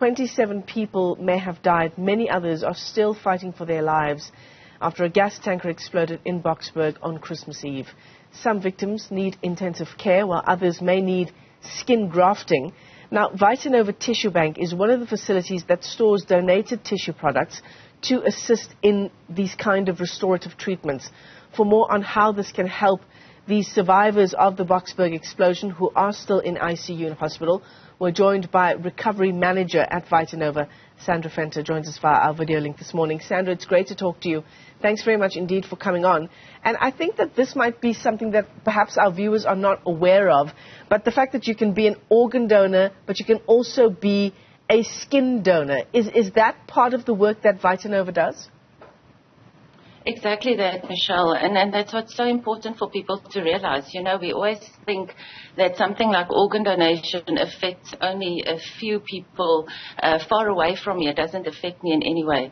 27 people may have died. Many others are still fighting for their lives after a gas tanker exploded in Boksburg on Christmas Eve. Some victims need intensive care, while others may need skin grafting. Now, Vitanova Tissue Bank is one of the facilities that stores donated tissue products to assist in these kind of restorative treatments. For more on how this can help these survivors of the Boksburg explosion who are still in ICU in hospital, we're joined by recovery manager at Vitanova, Sandra Fenter, joins us via our video link this morning. Sandra, it's great to talk to you. Thanks very much indeed for coming on. And I think that this might be something that perhaps our viewers are not aware of, but the fact that you can be an organ donor, but you can also be a skin donor, is that part of the work that Vitanova does? Exactly that, Michelle, and that's what's so important for people to realize. You know, we always think that something like organ donation affects only a few people far away from me. It doesn't affect me in any way.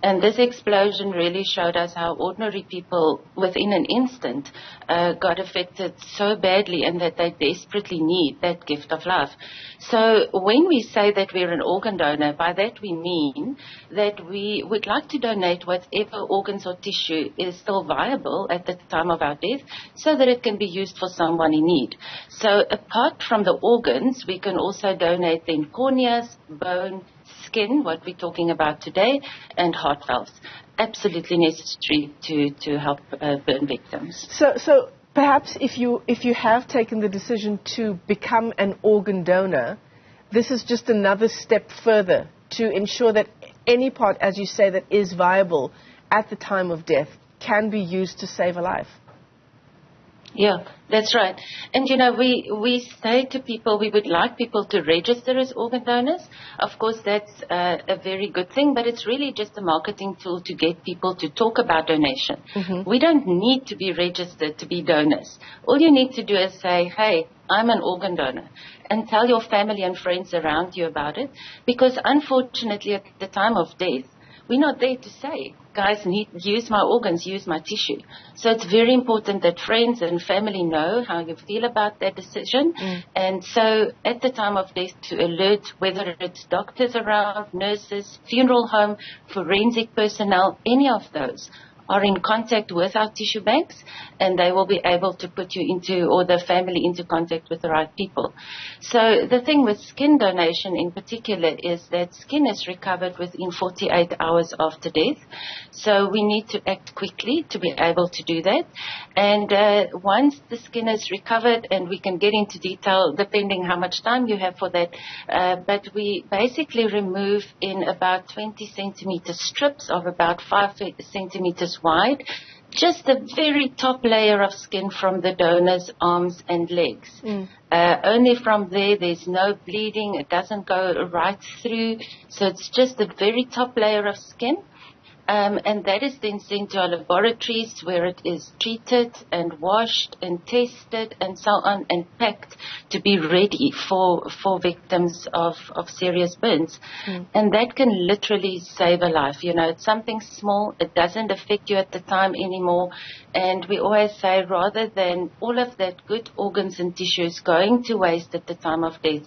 And this explosion really showed us how ordinary people, within an instant, got affected so badly and that they desperately need that gift of life. So when we say that we're an organ donor, by that we mean that we would like to donate whatever organs or tissue is still viable at the time of our death so that it can be used for someone in need. So apart from the organs, we can also donate then corneas, bone, skin, what we're talking about today, and heart valves. Absolutely necessary to help burn victims. So perhaps if you have taken the decision to become an organ donor, this is just another step further to ensure that any part, as you say, that is viable at the time of death can be used to save a life. Yeah, that's right. And, you know, we say to people we would like people to register as organ donors. Of course, that's a very good thing, but it's really just a marketing tool to get people to talk about donation. Mm-hmm. We don't need to be registered to be donors. All you need to do is say, hey, I'm an organ donor, and tell your family and friends around you about it, because unfortunately at the time of death, we're not there to say, guys, use my organs, use my tissue. So it's very important that friends and family know how you feel about that decision. And so at the time of death, to alert whether it's doctors around, nurses, funeral home, forensic personnel, any of those are in contact with our tissue banks, and they will be able to put you into, or the family into contact with the right people. So the thing with skin donation in particular is that skin is recovered within 48 hours after death. So we need to act quickly to be able to do that. And once the skin is recovered, and we can get into detail depending how much time you have for that, but we basically remove in about 20 centimeter strips of about 5 centimeters wide, just the very top layer of skin from the donor's arms and legs. Only from there's no bleeding. It doesn't go right through. So it's just the very top layer of skin. And that is then sent to our laboratories where it is treated and washed and tested and so on and packed to be ready for victims of serious burns. And that can literally save a life. You know, it's something small. It doesn't affect you at the time anymore. And we always say rather than all of that good organs and tissues going to waste at the time of death,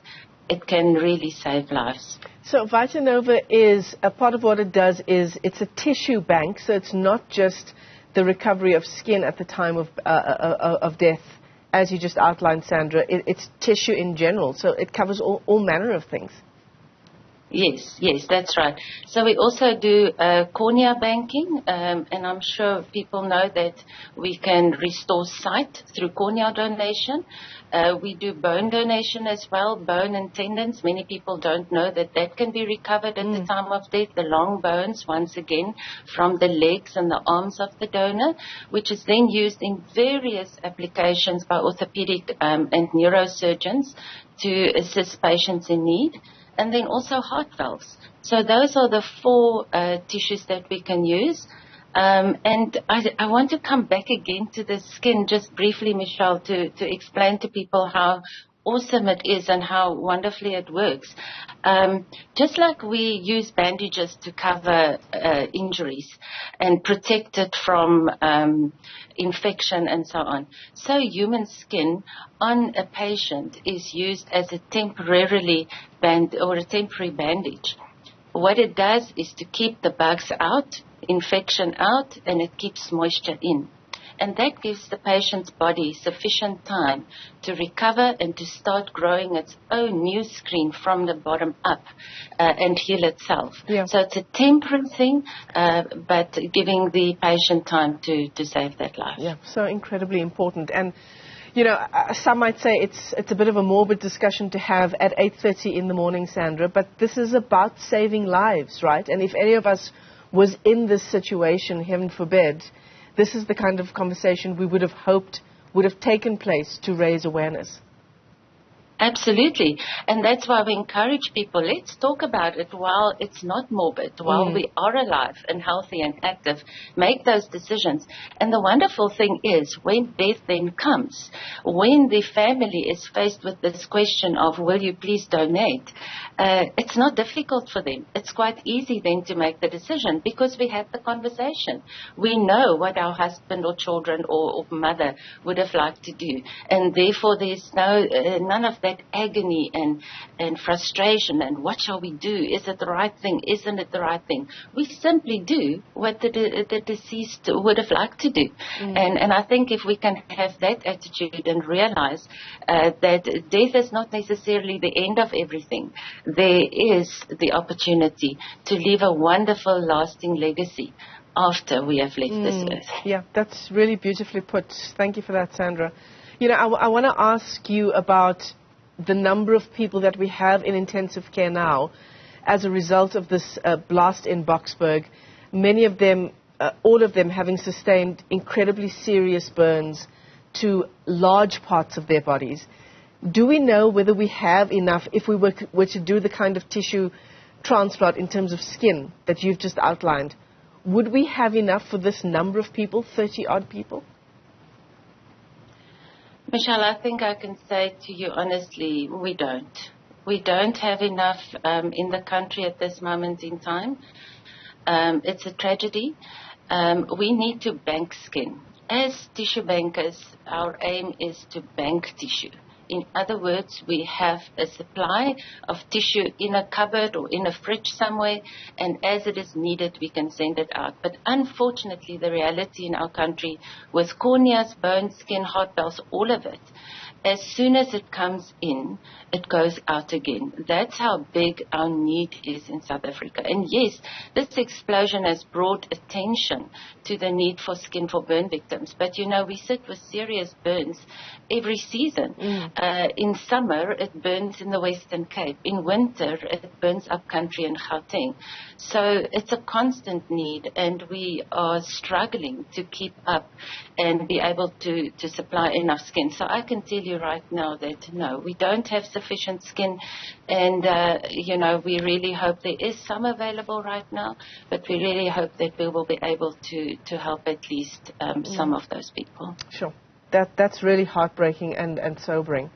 it can really save lives. So Vitanova is, a part of what it does is it's a tissue bank, so it's not just the recovery of skin at the time of death, as you just outlined, Sandra. It's tissue in general, so it covers all manner of things. Yes, that's right. So we also do cornea banking, and I'm sure people know that we can restore sight through cornea donation. We do bone donation as well, bone and tendons. Many people don't know that can be recovered at the time of death, the long bones, once again, from the legs and the arms of the donor, which is then used in various applications by orthopedic and neurosurgeons to assist patients in need. And then also heart valves. So those are the 4 tissues that we can use. And I want to come back again to the skin just briefly, Michelle, to explain to people how awesome it is and how wonderfully it works. Just like we use bandages to cover injuries and protect it from infection and so on, so human skin on a patient is used as a temporary bandage. What it does is to keep the bugs out, infection out, and it keeps moisture in. And that gives the patient's body sufficient time to recover and to start growing its own new skin from the bottom up and heal itself. Yeah. So it's a temporary thing, but giving the patient time to save that life. Yeah, so incredibly important. And, you know, some might say it's a bit of a morbid discussion to have at 8:30 in the morning, Sandra, but this is about saving lives, right? And if any of us was in this situation, heaven forbid, this is the kind of conversation we would have hoped would have taken place to raise awareness. Absolutely. And that's why we encourage people, let's talk about it while it's not morbid, while we are alive and healthy and active. Make those decisions. And the wonderful thing is, when death then comes, when the family is faced with this question of, will you please donate, it's not difficult for them. It's quite easy then to make the decision because we had the conversation. We know what our husband or children or mother would have liked to do. And therefore there's none of that agony and frustration and what shall we do? Is it the right thing? Isn't it the right thing? We simply do what the deceased would have liked to do. And I think if we can have that attitude and realize that death is not necessarily the end of everything, there is the opportunity to leave a wonderful lasting legacy after we have left this earth. Yeah, that's really beautifully put. Thank you for that, Sandra. You know, I want to ask you about the number of people that we have in intensive care now as a result of this blast in Boksburg. Many of them, all of them having sustained incredibly serious burns to large parts of their bodies. Do we know whether we have enough, if we were to do the kind of tissue transplant in terms of skin that you've just outlined, would we have enough for this number of people, 30-odd people? Michelle, I think I can say to you honestly, we don't. We don't have enough in the country at this moment in time. It's a tragedy. We need to bank skin. As tissue bankers, our aim is to bank tissue. In other words, we have a supply of tissue in a cupboard or in a fridge somewhere, and as it is needed, we can send it out. But unfortunately, the reality in our country, with corneas, bones, skin, heart valves, all of it, as soon as it comes in, it goes out again. That's how big our need is in South Africa. And yes, this explosion has brought attention to the need for skin for burn victims. But you know, we sit with serious burns every season. In summer, it burns in the Western Cape. In winter, it burns up country in Gauteng. So it's a constant need, and we are struggling to keep up and be able to supply enough skin. So I can tell you right now that no, we don't have sufficient skin, and you know, we really hope there is some available right now, but we really hope that we will be able to help at least some of those people. Sure. That's really heartbreaking and sobering.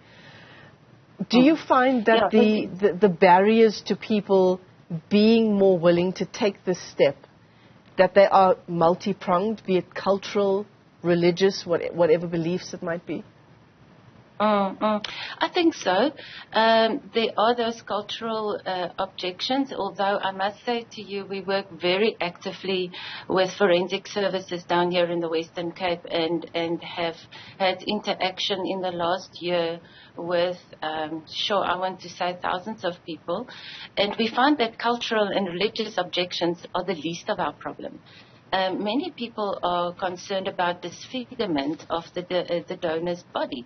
Do you find that the barriers to people being more willing to take this step, that they are multi-pronged, be it cultural, religious, whatever beliefs it might be? I think so. There are those cultural objections, although I must say to you, we work very actively with forensic services down here in the Western Cape and have had interaction in the last year with, I want to say thousands of people. And we find that cultural and religious objections are the least of our problem. Many people are concerned about disfigurement of the donor's body.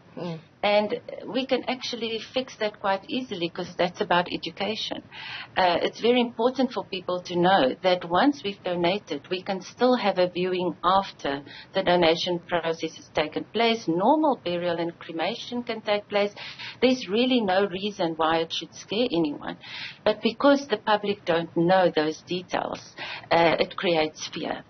And we can actually fix that quite easily because that's about education. It's very important for people to know that once we've donated, we can still have a viewing after the donation process has taken place. Normal burial and cremation can take place. There's really no reason why it should scare anyone. But because the public don't know those details, it creates fear.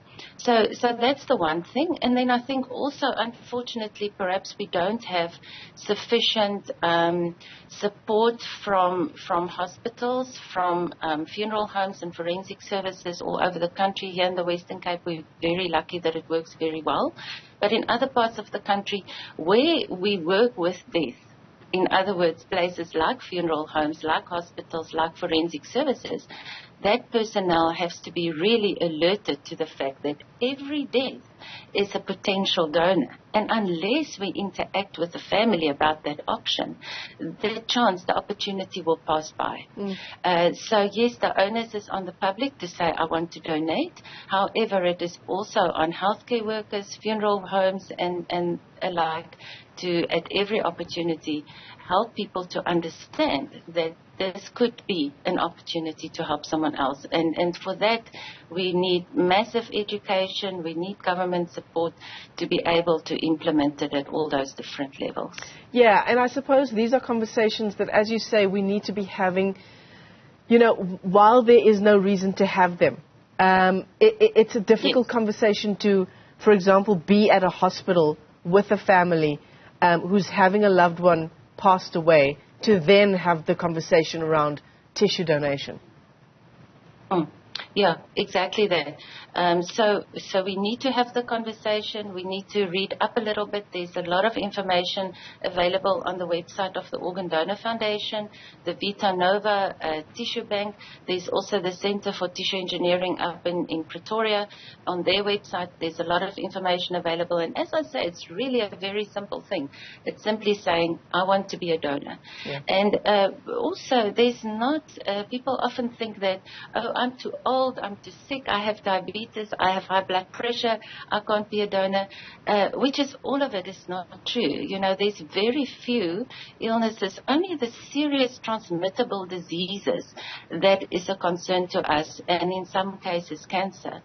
So that's the one thing. And then I think also, unfortunately, perhaps we don't have sufficient support from hospitals, from funeral homes and forensic services all over the country. Here in the Western Cape, we're very lucky that it works very well. But in other parts of the country where we work with death, in other words, places like funeral homes, like hospitals, like forensic services, that personnel has to be really alerted to the fact that every death is a potential donor. And unless we interact with the family about that option, the opportunity will pass by. So yes, the onus is on the public to say, I want to donate. However, it is also on healthcare workers, funeral homes, and alike to, at every opportunity, help people to understand that this could be an opportunity to help someone else. And for that, we need massive education, we need government support to be able to implement it at all those different levels. Yeah, and I suppose these are conversations that, as you say, we need to be having, you know, while there is no reason to have them. It's a difficult conversation to, for example, be at a hospital with a family who's having a loved one passed away, to then have the conversation around tissue donation. Yeah, exactly that. So we need to have the conversation. We need to read up a little bit. There's a lot of information available on the website of the Organ Donor Foundation, the Vita Nova Tissue Bank. There's also the Center for Tissue Engineering up in Pretoria. On their website, there's a lot of information available. And as I say, it's really a very simple thing. It's simply saying, I want to be a donor. Yeah. And also, there's not, people often think that, oh, I'm too old, I'm too sick, I have diabetes, I have high blood pressure, I can't be a donor, which is, all of it is not true. You know, there's very few illnesses, only the serious transmittable diseases that is a concern to us, and in some cases cancer.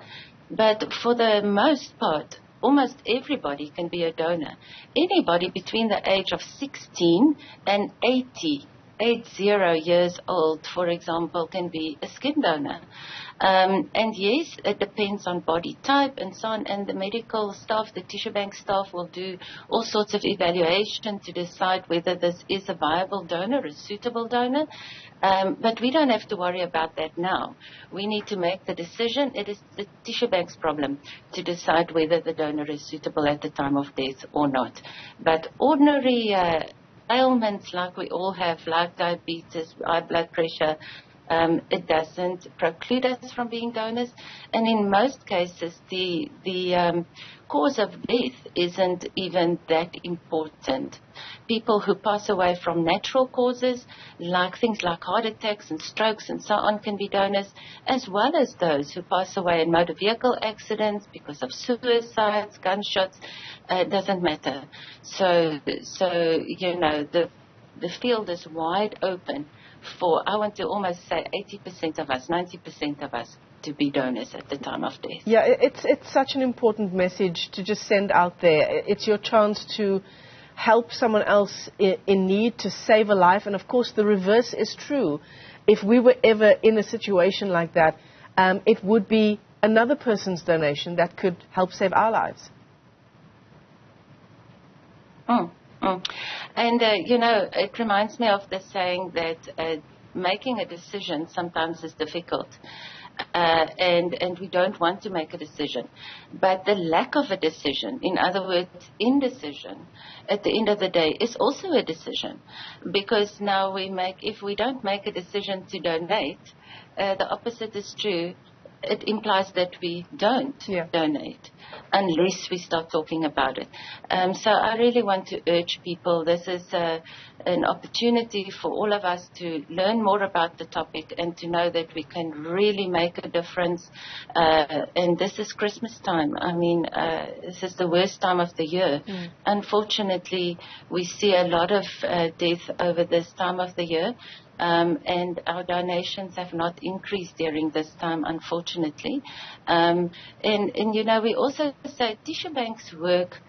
But for the most part, almost everybody can be a donor. Anybody between the age of 16 and 80 years old, for example, can be a skin donor. And yes, it depends on body type and so on, and the medical staff, the tissue bank staff, will do all sorts of evaluation to decide whether this is a viable donor, a suitable donor. But we don't have to worry about that now. We need to make the decision. It is the tissue bank's problem to decide whether the donor is suitable at the time of death or not. But ordinary ailments like we all have, like diabetes, high blood pressure, it doesn't preclude us from being donors. And in most cases, the cause of death isn't even that important. People who pass away from natural causes, like things like heart attacks and strokes and so on, can be donors, as well as those who pass away in motor vehicle accidents because of suicides, gunshots. Doesn't matter. So you know, the field is wide open for, I want to almost say 80% of us, 90% of us, to be donors at the time of death. Yeah, it's such an important message to just send out there. It's your chance to help someone else in need, to save a life. And of course, the reverse is true. If we were ever in a situation like that, it would be another person's donation that could help save our lives. And, you know, it reminds me of the saying that making a decision sometimes is difficult. And we don't want to make a decision. But the lack of a decision, in other words, indecision, at the end of the day, is also a decision. Because now if we don't make a decision to donate, the opposite is true. It implies that we don't donate unless we start talking about it. So I really want to urge people, this is an opportunity for all of us to learn more about the topic and to know that we can really make a difference. And this is Christmas time. I mean, this is the worst time of the year. Unfortunately, we see a lot of death over this time of the year. And our donations have not increased during this time, unfortunately. And you know, we also say tissue banks work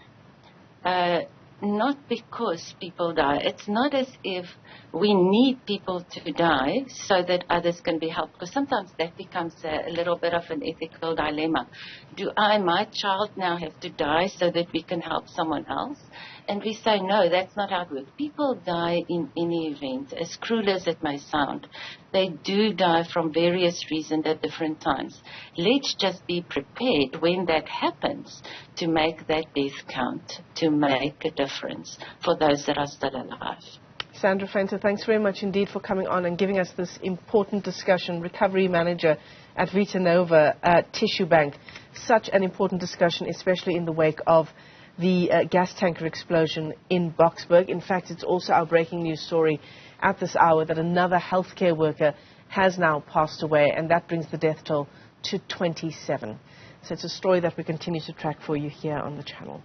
not because people die. It's not as if we need people to die so that others can be helped, because sometimes that becomes a little bit of an ethical dilemma. Do my child now have to die so that we can help someone else? And we say, no, that's not how it works. People die in any event, as cruel as it may sound. They do die from various reasons at different times. Let's just be prepared when that happens to make that death count, to make a difference for those that are still alive. Sandra Venter, thanks very much indeed for coming on and giving us this important discussion. Recovery Manager at Vita Nova Tissue Bank. Such an important discussion, especially in the wake of the gas tanker explosion in Boksburg. In fact, it's also our breaking news story at this hour that another healthcare worker has now passed away, and that brings the death toll to 27. So it's a story that we continue to track for you here on the channel.